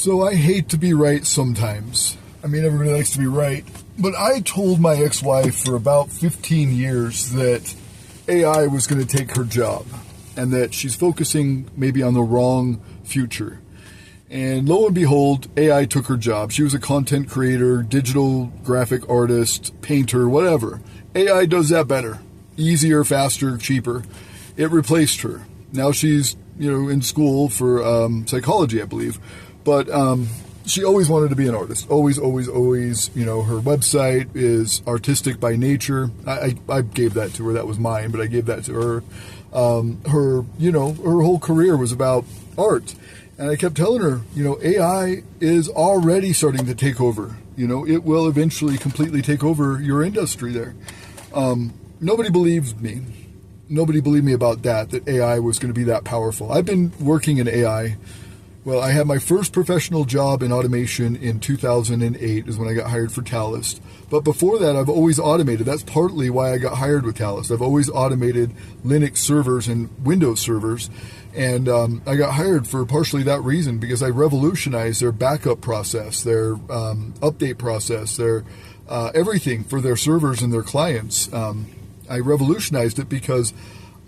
So I hate to be right sometimes. I mean, everybody likes to be right. But I told my ex-wife for about 15 years that AI was going to take her job and that she's focusing maybe on the wrong future. And lo and behold, AI took her job. She was a content creator, digital graphic artist, painter, whatever. AI does that better. Easier, faster, cheaper. It replaced her. Now she's, in school for psychology, I believe. But she always wanted to be an artist. Always. Her website is artistic by nature. I gave that to her. That was mine, but I gave that to her. Her whole career was about art. And I kept telling her, AI is already starting to take over. It will eventually completely take over your industry there. Nobody believed me. Nobody believed me about that AI was going to be that powerful. I've been working in AI. Well, I had my first professional job in automation in 2008 is when I got hired for Talist. But before that, I've always automated. That's partly why I got hired with Talist. I've always automated Linux servers and Windows servers. And I got hired for partially that reason because I revolutionized their backup process, their update process, their everything for their servers and their clients. I revolutionized it because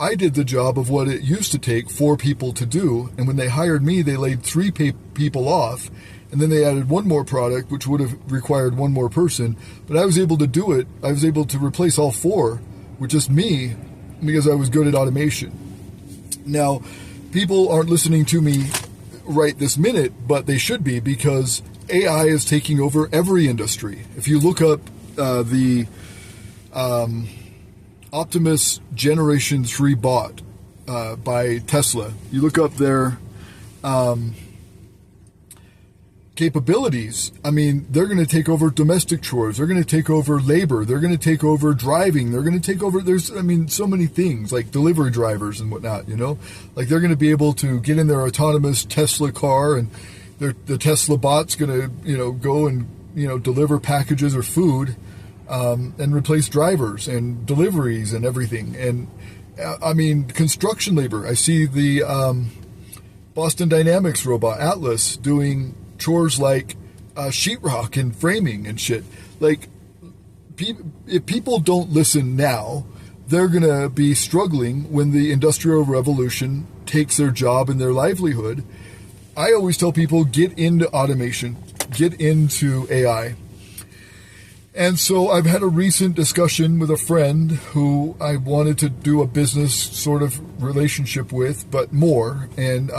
I did the job of what it used to take 4 people to do. And when they hired me, they laid 3 people off. And then they added one more product, which would have required one more person. But I was able to do it. I was able to replace all 4 with just me because I was good at automation. Now, people aren't listening to me right this minute, but they should be because AI is taking over every industry. If you look up the Optimus Generation 3 bot by Tesla, you look up their capabilities. I mean, they're going to take over domestic chores. They're going to take over labor. They're going to take over driving. They're going to take over, so many things like delivery drivers and whatnot, like they're going to be able to get in their autonomous Tesla car and the Tesla bot's going to, go and, deliver packages or food and replace drivers and deliveries and everything. And I mean, construction labor. I see the Boston Dynamics robot, Atlas, doing chores like sheetrock and framing and shit. Like, if people don't listen now, they're going to be struggling when the Industrial Revolution takes their job and their livelihood. I always tell people, get into automation, get into AI. And so I've had a recent discussion with a friend who I wanted to do a business sort of relationship with, but more. And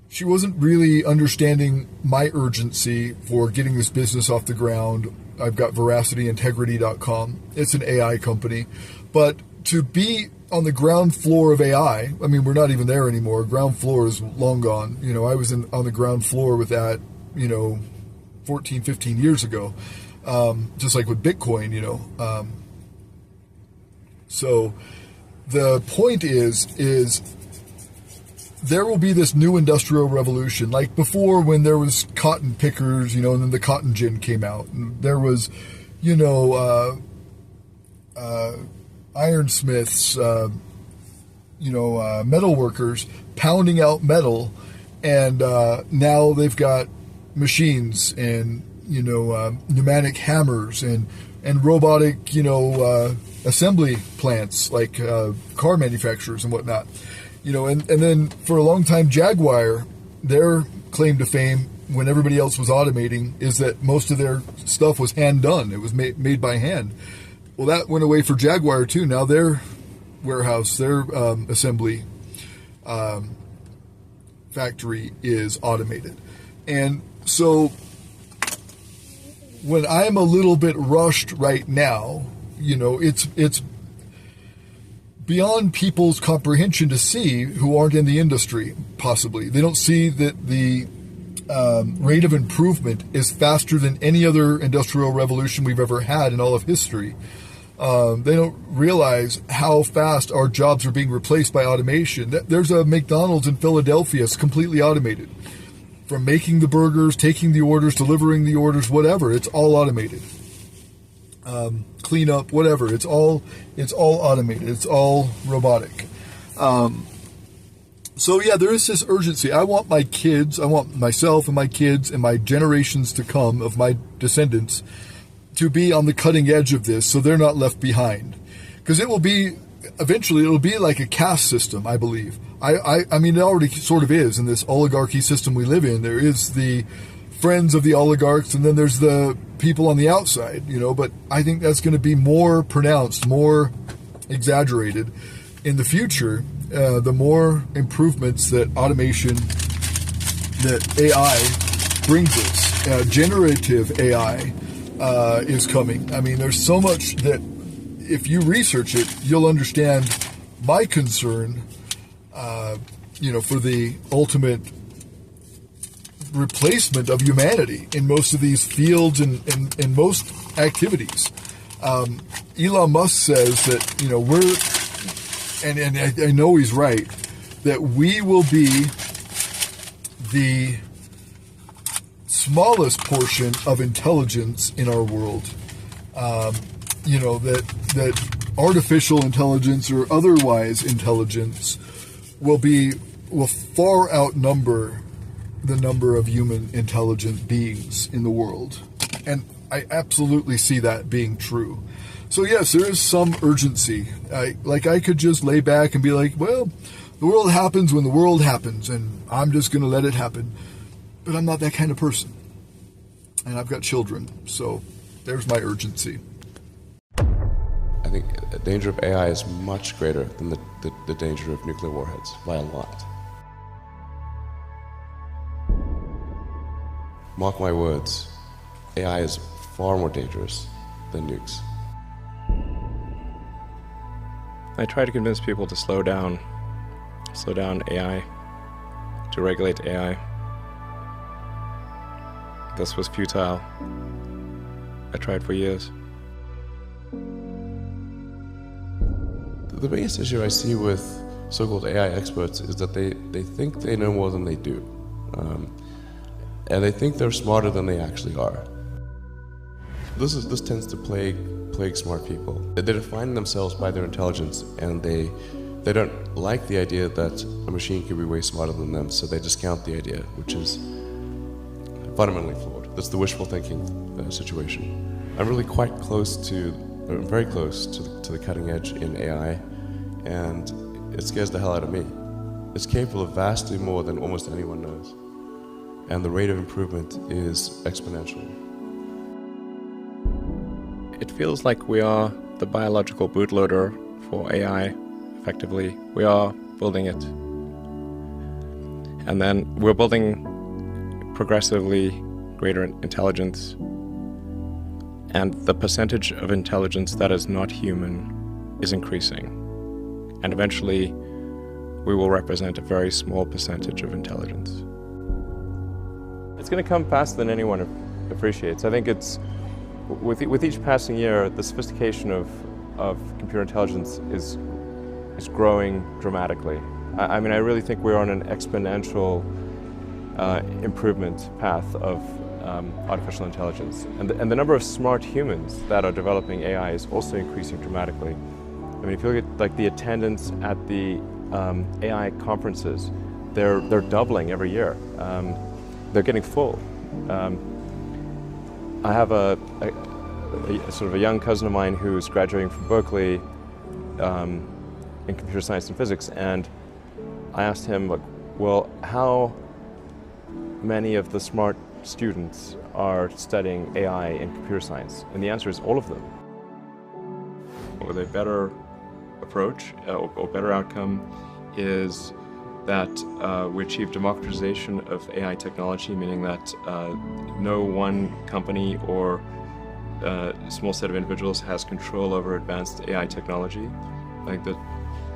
she wasn't really understanding my urgency for getting this business off the ground. I've got VeracityIntegrity.com. It's an AI company. But to be on the ground floor of AI, I mean, we're not even there anymore. Ground floor is long gone. I was on the ground floor with that, 14, 15 years ago, just like with Bitcoin, So the point is there will be this new industrial revolution, like before when there was cotton pickers, and then the cotton gin came out, and there was, ironsmiths, metal workers pounding out metal, and now they've got machines and pneumatic hammers and robotic assembly plants like car manufacturers and whatnot. And then for a long time, Jaguar, their claim to fame when everybody else was automating is that most of their stuff was hand done. It was made by hand. Well, that went away for Jaguar too. Now their warehouse, their assembly factory is automated. And so when I'm a little bit rushed right now, it's beyond people's comprehension to see who aren't in the industry, possibly. They don't see that the rate of improvement is faster than any other industrial revolution we've ever had in all of history. They don't realize how fast our jobs are being replaced by automation. There's a McDonald's in Philadelphia. It's completely automated. From making the burgers, taking the orders, delivering the orders, whatever, it's all automated. Clean up, whatever, it's all automated. It's all robotic. So yeah, there is this urgency. I want my kids, I want myself and my kids and my generations to come of my descendants to be on the cutting edge of this so they're not left behind. Because it will be, eventually it'll be like a caste system, I believe. I mean, it already sort of is in this oligarchy system we live in. There is the friends of the oligarchs and then there's the people on the outside, but I think that's going to be more pronounced, more exaggerated in the future. The more improvements that automation, that AI brings us, generative AI is coming. I mean, there's so much that if you research it, you'll understand my concern, for the ultimate replacement of humanity in most of these fields and in most activities. Elon Musk says that, we're, and I know he's right, that we will be the smallest portion of intelligence in our world. That artificial intelligence or otherwise intelligence will far outnumber the number of human intelligent beings in the world. And I absolutely see that being true. So yes, there is some urgency. I could just lay back and be like, well, the world happens when the world happens, and I'm just going to let it happen. But I'm not that kind of person. And I've got children, so there's my urgency. I think the danger of AI is much greater than the danger of nuclear warheads, by a lot. Mark my words, AI is far more dangerous than nukes. I try to convince people to slow down AI, to regulate AI. This was futile. I tried for years. The biggest issue I see with so-called AI experts is that they think they know more than they do. And they think they're smarter than they actually are. This tends to plague smart people. They define themselves by their intelligence, and they don't like the idea that a machine could be way smarter than them, so they discount the idea, which is fundamentally flawed. That's the wishful thinking situation. I'm really very close to the cutting edge in AI, and it scares the hell out of me. It's capable of vastly more than almost anyone knows, and the rate of improvement is exponential. It feels like we are the biological bootloader for AI, effectively. We are building it. And then we're building progressively greater intelligence. And the percentage of intelligence that is not human is increasing. And eventually, we will represent a very small percentage of intelligence. It's going to come faster than anyone appreciates. I think it's, with each passing year, the sophistication of computer intelligence is growing dramatically. I mean, I really think we're on an exponential improvement path of artificial intelligence. And the number of smart humans that are developing AI is also increasing dramatically. I mean, if you look at the attendance at the AI conferences, they're doubling every year. They're getting full. I have a sort of a young cousin of mine who's graduating from Berkeley in computer science and physics, and I asked him, well, how many of the smart students are studying AI in computer science? And the answer is all of them. With a better approach or better outcome is that we achieve democratization of AI technology, meaning that no one company or small set of individuals has control over advanced AI technology. I think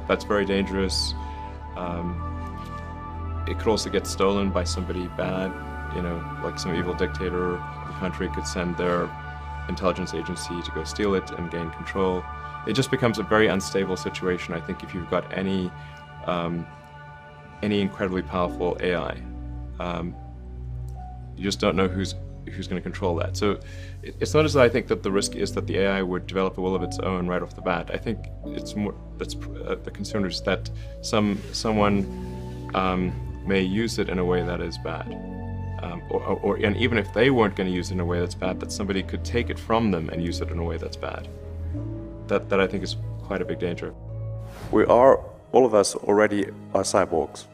that's very dangerous. It could also get stolen by somebody bad, like some evil dictator of a country could send their intelligence agency to go steal it and gain control. It just becomes a very unstable situation, I think, if you've got any incredibly powerful AI. You just don't know who's going to control that. So it's not as though I think that the risk is that the AI would develop a will of its own right off the bat. I think it's more the concern is that someone may use it in a way that is bad. And even if they weren't going to use it in a way that's bad, that somebody could take it from them and use it in a way that's bad. That I think is quite a big danger. We are, all of us already are cyborgs.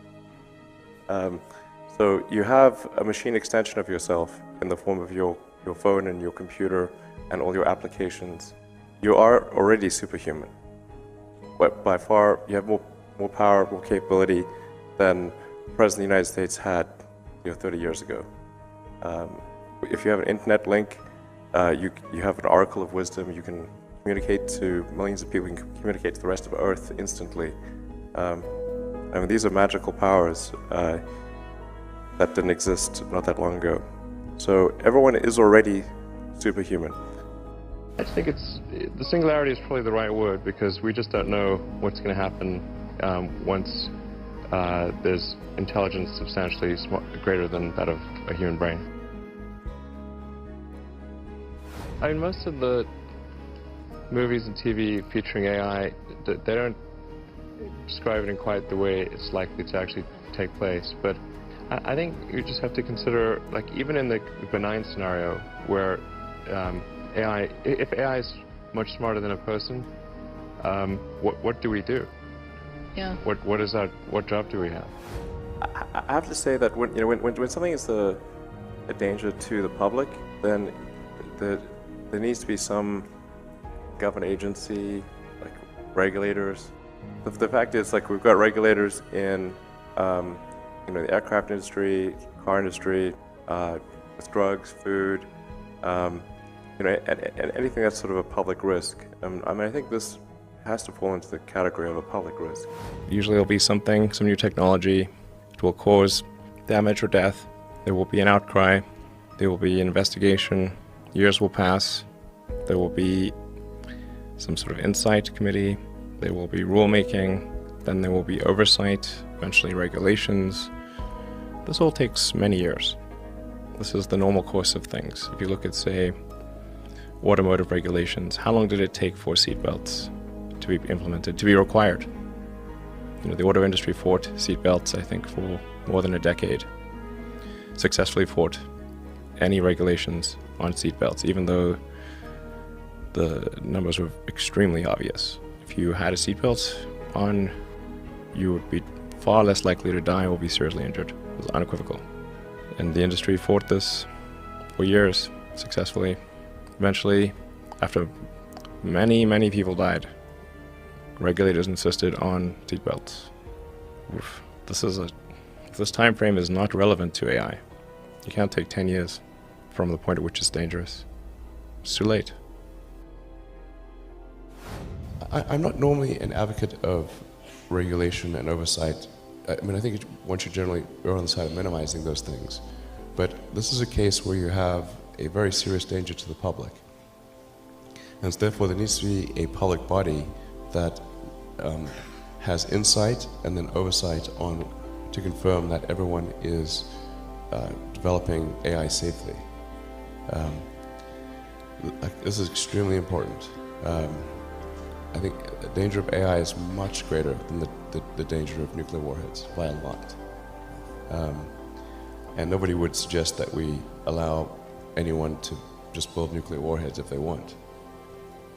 So you have a machine extension of yourself in the form of your phone and your computer and all your applications. You are already superhuman. But by far, you have more power, more capability than the President of the United States had 30 years ago. If you have an internet link, you have an oracle of wisdom. You can communicate to millions of people. You can communicate to the rest of Earth instantly. I mean, these are magical powers that didn't exist not that long ago. So everyone is already superhuman. I think the singularity is probably the right word, because we just don't know what's going to happen once there's intelligence substantially greater than that of a human brain. I mean, most of the movies and TV featuring AI, they don't describe it in quite the way it's likely to actually take place. But I think you just have to consider, like, even in the benign scenario where if AI is much smarter than a person, what do we do? Yeah. What job do we have? I have to say that when something is a danger to the public, then there needs to be some government agency, like regulators. The fact is, like, we've got regulators in the aircraft industry, car industry, with drugs, food, and anything that's sort of a public risk. I mean, I think this has to fall into the category of a public risk. Usually there'll be some new technology. It will cause damage or death. There will be an outcry. There will be an investigation. Years will pass. There will be some sort of insight committee. There will be rulemaking. Then there will be oversight, eventually regulations. This all takes many years. This is the normal course of things. If you look at, say, automotive regulations, how long did it take for seatbelts to be implemented, to be required? The auto industry fought seatbelts, I think, for more than a decade. Successfully fought any regulations on seatbelts, even though the numbers were extremely obvious. If you had a seatbelt on, you would be far less likely to die or be seriously injured. It was unequivocal. And the industry fought this for years, successfully. Eventually, after many, many people died, regulators insisted on seatbelts. This time frame is not relevant to AI. You can't take 10 years from the point at which it's dangerous. It's too late. I'm not normally an advocate of regulation and oversight. I mean, I think one should generally err on the side of minimizing those things. But this is a case where you have a very serious danger to the public. And therefore, there needs to be a public body that has insight and then oversight to confirm that everyone is developing AI safely. This is extremely important. I think the danger of AI is much greater than the danger of nuclear warheads by a lot. And nobody would suggest that we allow anyone to just build nuclear warheads if they want.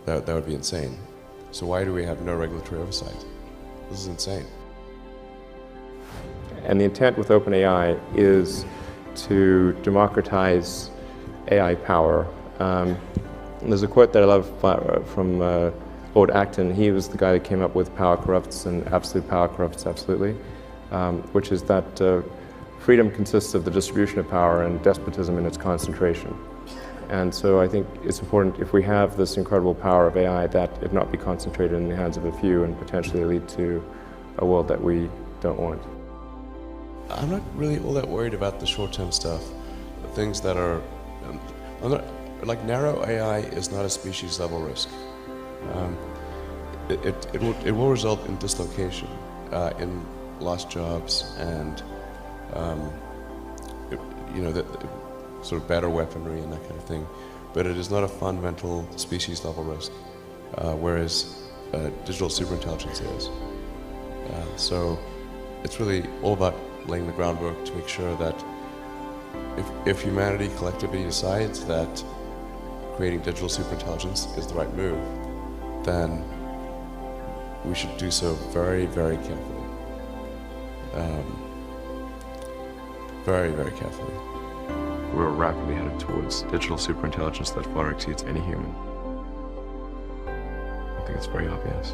That would be insane. So why do we have no regulatory oversight? This is insane. And the intent with OpenAI is to democratize AI power. There's a quote that I love from Lord Acton. He was the guy that came up with power corrupts and absolute power corrupts absolutely, which is that freedom consists of the distribution of power and despotism in its concentration. And so I think it's important, if we have this incredible power of AI, that it not be concentrated in the hands of a few and potentially lead to a world that we don't want. I'm not really all that worried about the short-term stuff. The things that are, like narrow AI is not a species-level risk. It will result in dislocation, in lost jobs, and sort of better weaponry and that kind of thing. But it is not a fundamental species-level risk, whereas digital superintelligence is. So it's really all about laying the groundwork to make sure that if humanity collectively decides that creating digital superintelligence is the right move, then we should do so very, very carefully. Very, very carefully. We're rapidly headed towards digital superintelligence that far exceeds any human. I think it's very obvious.